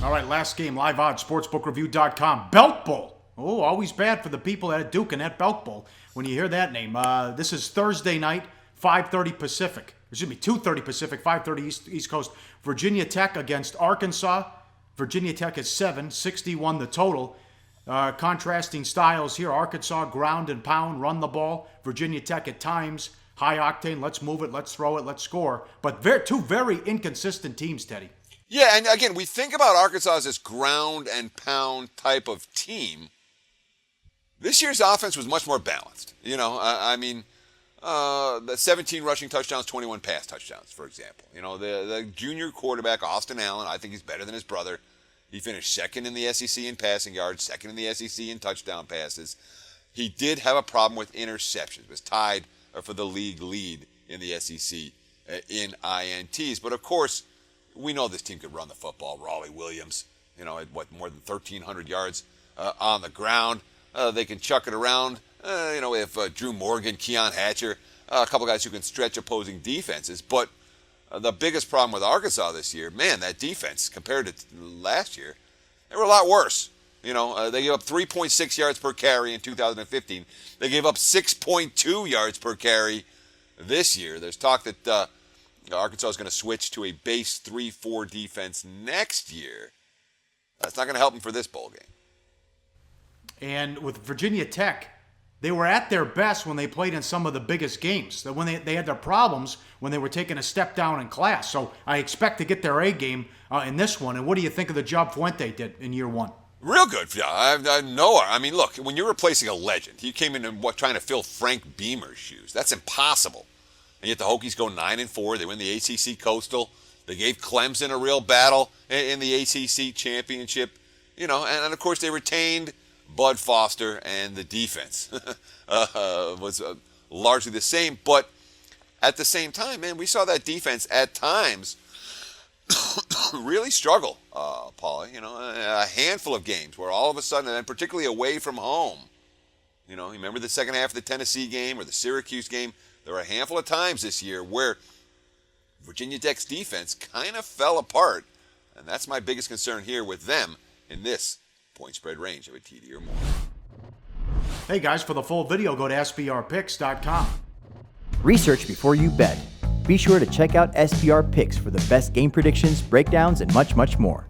All right, last game, live odds, sportsbookreview.com. Belk Bowl. Oh, always bad for the people at Duke and at Belk Bowl when you hear that name. This is Thursday night, 5:30 Pacific. Excuse me, 2:30 Pacific, 5:30 East Coast. Virginia Tech against Arkansas. Virginia Tech is 7-61 the total. Contrasting styles here. Arkansas, ground and pound, run the ball. Virginia Tech at times, high octane, let's move it, let's throw it, let's score. But two very inconsistent teams, Teddy. Yeah, and again, we think about Arkansas as this ground and pound type of team. This year's offense was much more balanced. The 17 rushing touchdowns, 21 pass touchdowns, for example. The junior quarterback, Austin Allen, I think he's better than his brother. He finished second in the SEC in passing yards, second in the SEC in touchdown passes. He did have a problem with interceptions. Was tied for the league lead in the SEC in INTs. But, of course, we know this team could run the football. Raleigh Williams, at more than 1,300 yards on the ground. They can chuck it around. We have Drew Morgan, Keon Hatcher, a couple guys who can stretch opposing defenses. But the biggest problem with Arkansas this year, man, that defense compared to last year, they were a lot worse. They gave up 3.6 yards per carry in 2015. They gave up 6.2 yards per carry this year. There's talk that Arkansas is going to switch to a base 3-4 defense next year. That's not going to help them for this bowl game. And with Virginia Tech, they were at their best when they played in some of the biggest games. When they had their problems when they were taking a step down in class. So I expect to get their A game in this one. And what do you think of the job Fuente did in year one? Real good. Yeah, I know. I mean, look, when you're replacing a legend, he came in and trying to fill Frank Beamer's shoes. That's impossible. And yet the Hokies go 9-4. They win the ACC Coastal. They gave Clemson a real battle in the ACC championship. And of course they retained Bud Foster, and the defense was largely the same. But at the same time, man, we saw that defense at times really struggle, Paulie. A handful of games where all of a sudden, and particularly away from home, you remember the second half of the Tennessee game or the Syracuse game? There were a handful of times this year where Virginia Tech's defense kind of fell apart. And that's my biggest concern here with them in this point spread range of a TD or more. Hey guys, for the full video, go to sbrpicks.com. Research before you bet. Be sure to check out SBR Picks for the best game predictions, breakdowns, and much, much more.